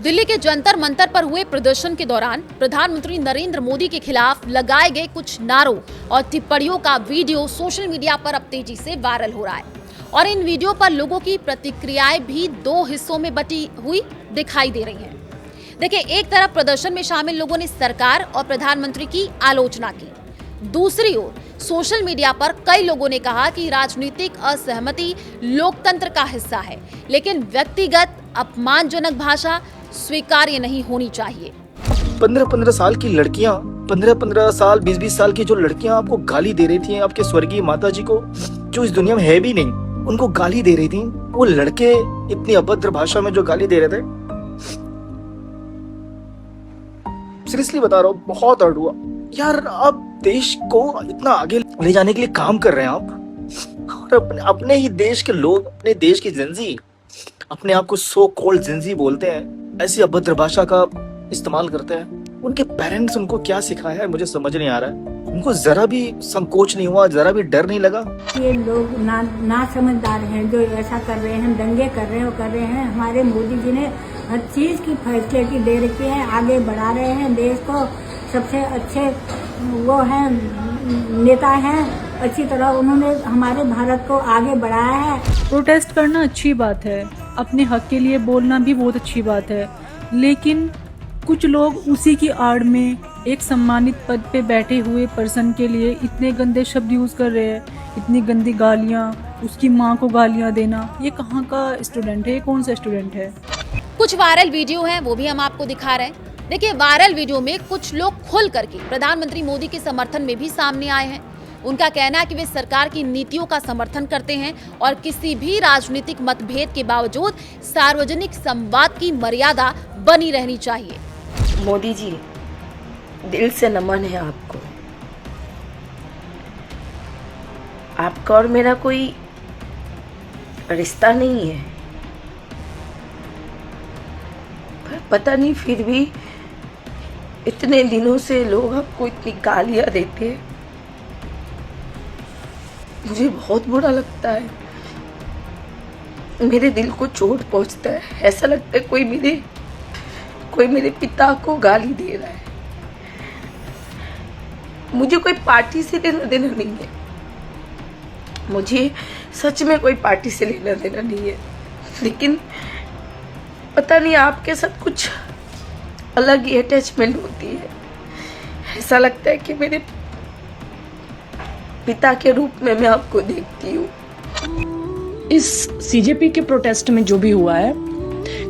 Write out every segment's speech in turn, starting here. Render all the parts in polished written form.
दिल्ली के जंतर मंतर पर हुए प्रदर्शन के दौरान प्रधानमंत्री नरेंद्र मोदी के खिलाफ लगाए गए कुछ नारों और टिप्पणियों का वीडियो सोशल मीडिया पर अब तेजी से वायरल हो रहा है और इन वीडियो पर लोगों की प्रतिक्रियाएं भी दो हिस्सों में बटी हुई दिखाई दे रही हैं। देखिए, एक तरफ प्रदर्शन में शामिल लोगों ने सरकार और प्रधानमंत्री की आलोचना की, दूसरी ओर सोशल मीडिया पर कई लोगों ने कहा कि राजनीतिक असहमति लोकतंत्र का हिस्सा है, लेकिन व्यक्तिगत अपमानजनक भाषा स्वीकार्य नहीं होनी चाहिए। 15-15 साल की लड़कियां, 15-15 साल 20-20 साल की जो लड़कियां आपको गाली दे रही थी, आपके स्वर्गीय माता जी को, जो इस दुनिया में है भी नहीं, उनको गाली दे रही थी। वो लड़के इतनी अभद्र भाषा में जो गाली दे रहे थे, सीरियसली बता रहा हूँ, बहुत हर्ट हुआ यार। आप देश को इतना आगे ले जाने के लिए काम कर रहे हैं आप, और अपने ही देश के लोग, अपने देश की जिंदगी, अपने आप को सो कॉल्ड जिंदगी बोलते हैं, ऐसी अभद्र भाषा का इस्तेमाल करते हैं। उनके पेरेंट्स उनको क्या सिखाया है मुझे समझ नहीं आ रहा है। उनको जरा भी संकोच नहीं हुआ, जरा भी डर नहीं लगा। ये लोग ना समझदार हैं जो ऐसा कर रहे हैं, दंगे कर रहे हैं, वो कर रहे हैं। हमारे मोदी जी ने हर चीज की फैसिलिटी दे रखी है, आगे बढ़ा रहे हैं देश को। सबसे अच्छे वो हैं, नेता हैं, अच्छी तरह उन्होंने हमारे भारत को आगे बढ़ाया है। प्रोटेस्ट करना अच्छी बात है, अपने हक के लिए बोलना भी बहुत अच्छी बात है, लेकिन कुछ लोग उसी की आड़ में एक सम्मानित पद पे बैठे हुए पर्सन के लिए इतने गंदे शब्द यूज़ कर रहे हैं, इतनी गंदी गालियाँ, उसकी माँ को गालियाँ देना। ये कहाँ का स्टूडेंट है, ये कौन सा स्टूडेंट है? कुछ वायरल वीडियो हैं, वो भी हम आपको दिखा रहे हैं। देखिए, वायरल वीडियो में कुछ लोग खुल करके प्रधानमंत्री मोदी के समर्थन में भी सामने आए हैं। उनका कहना है कि वे सरकार की नीतियों का समर्थन करते हैं और किसी भी राजनीतिक मतभेद के बावजूद सार्वजनिक संवाद की मर्यादा बनी रहनी चाहिए। मोदी जी, दिल से नमन है आपको। आपका और मेरा कोई रिश्ता नहीं है, पर पता नहीं फिर भी इतने दिनों से लोग आपको इतनी गालियां देते हैं। मुझे बहुत बुरा लगता है, मेरे दिल को चोट पहुंचता है। ऐसा लगता है कोई मेरे पिता को गाली दे रहा है। मुझे कोई पार्टी से लेना देना नहीं है, मुझे सच में कोई पार्टी से लेना देना नहीं है, लेकिन पता नहीं आपके साथ कुछ अलग ही अटैचमेंट होती है। ऐसा लगता है कि मेरे पिता के रूप में मैं आपको देखती हूँ। इस सीजेपी के प्रोटेस्ट में जो भी हुआ है,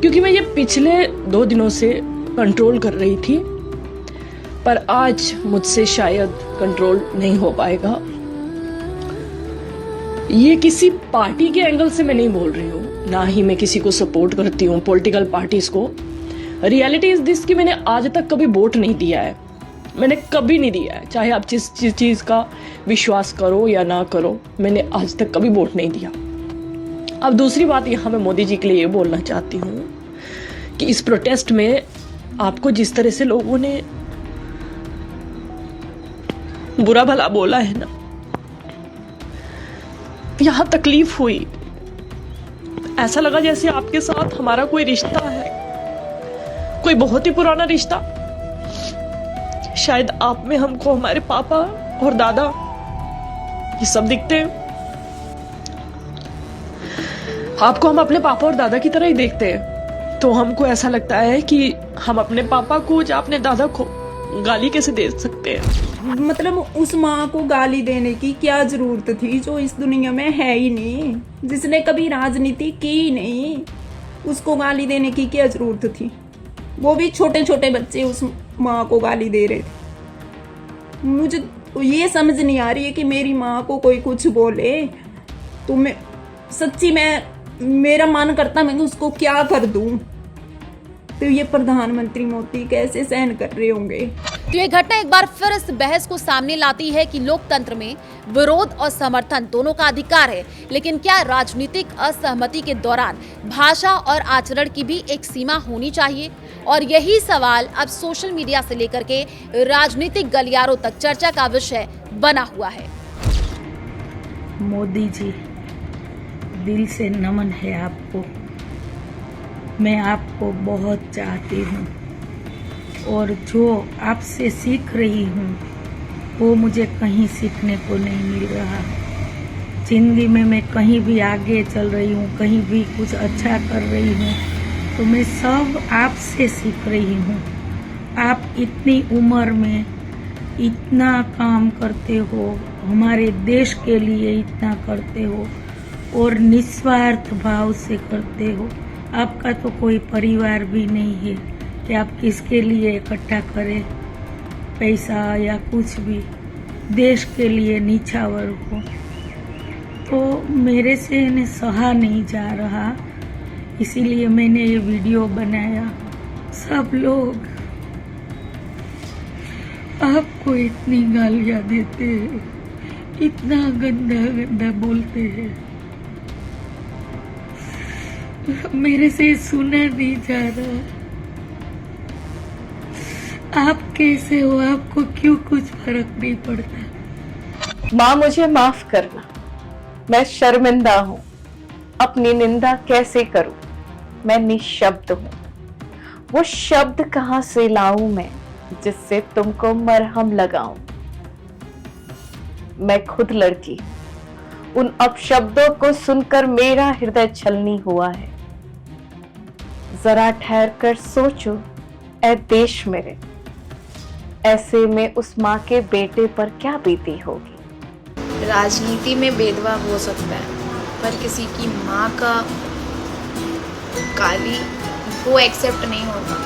क्योंकि मैं ये पिछले 2 दिनों से कंट्रोल कर रही थी, पर आज मुझसे शायद कंट्रोल नहीं हो पाएगा। ये किसी पार्टी के एंगल से मैं नहीं बोल रही हूँ, ना ही मैं किसी को सपोर्ट करती हूँ, पॉलिटिकल पार्टीज को। रियलिटी इज दिस कि मैंने आज तक कभी वोट नहीं दिया है, मैंने कभी नहीं दिया है। चाहे आप जिस चीज़ का विश्वास करो या ना करो, मैंने आज तक कभी वोट नहीं दिया। अब दूसरी बात यहाँ मैं मोदी जी के लिए ये बोलना चाहती हूँ कि इस प्रोटेस्ट में आपको जिस तरह से लोगों ने बुरा भला बोला है ना, यहाँ तकलीफ हुई। ऐसा लगा जैसे आपके साथ हमारा कोई रिश्ता है, कोई बहुत ही पुराना रिश्ता। शायद आप में हमको हमारे पापा और दादा ये सब दिखते हैं, आपको हम अपने पापा और दादा की तरह ही देखते हैं। तो हमको ऐसा लगता है कि हम अपने पापा को या अपने दादा को गाली कैसे दे सकते हैं। मतलब उस माँ को गाली देने की क्या जरूरत थी जो इस दुनिया में है ही नहीं, जिसने कभी राजनीति की नहीं, उसको गाली देने की क्या जरूरत थी? वो भी छोटे छोटे बच्चे उस माँ को गाली दे रहे थे। मुझे ये समझ नहीं आ रही है कि मेरी माँ को कोई कुछ बोले तो मैं सच्ची मेरा मन करता मैं उसको क्या कर दूं। तो ये प्रधानमंत्री मोदी कैसे सहन कर रहे होंगे? तो ये घटना एक बार फिर इस बहस को सामने लाती है कि लोकतंत्र में विरोध और समर्थन दोनों का अधिकार है, लेकिन क्या राजनीतिक असहमति के दौरान भाषा और आचरण की भी एक सीमा होनी चाहिए? और यही सवाल अब सोशल मीडिया से लेकर के राजनीतिक गलियारों तक चर्चा का विषय बना हुआ है। मोदी जी, दिल से नमन है आपको। मैं आपको बहुत चाहती हूँ और जो आपसे सीख रही हूँ वो मुझे कहीं सीखने को नहीं मिल रहा। जिंदगी में मैं कहीं भी आगे चल रही हूँ, कहीं भी कुछ अच्छा कर रही हूँ तो मैं सब आपसे सीख रही हूँ। आप इतनी उम्र में इतना काम करते हो, हमारे देश के लिए इतना करते हो और निस्वार्थ भाव से करते हो। आपका तो कोई परिवार भी नहीं है कि आप किसके लिए इकट्ठा करें पैसा या कुछ भी, देश के लिए निछावर हो। तो मेरे से इन्हें सहा नहीं जा रहा, इसीलिए मैंने ये वीडियो बनाया। सब लोग आपको इतनी गालियाँ देते हैं, इतना गंदा गंदा बोलते हैं, मेरे से सुना नहीं जा रहा। आप कैसे हो, आपको क्यों कुछ फर्क नहीं पड़ता? माँ मुझे माफ करना, मैं शर्मिंदा हूँ। अपनी निंदा कैसे करूं? मैं निशब्द हूँ। वो शब्द कहाँ से लाऊं मैं जिससे तुमको मरहम लगाऊं? मैं खुद लड़की हूं। उन अपशब्दों को सुनकर मेरा हृदय छलनी हुआ है। जरा ठहर कर सोचो ऐ देश मेरे, ऐसे में उस माँ के बेटे पर क्या बीती होगी। राजनीति में भेदभाव हो सकता है पर किसी की माँ का गाली वो एक्सेप्ट नहीं होगा।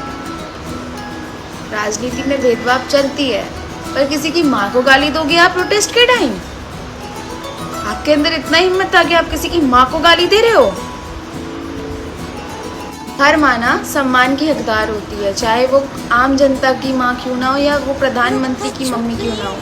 राजनीति में भेदभाव चलती है पर किसी की माँ को गाली दोगे आप प्रोटेस्ट के टाइम? आपके अंदर इतना हिम्मत आ कि आप किसी की माँ को गाली दे रहे हो? हर माँ ना सम्मान की हकदार होती है, चाहे वो आम जनता की माँ क्यों ना हो या वो प्रधानमंत्री की मम्मी क्यों ना हो।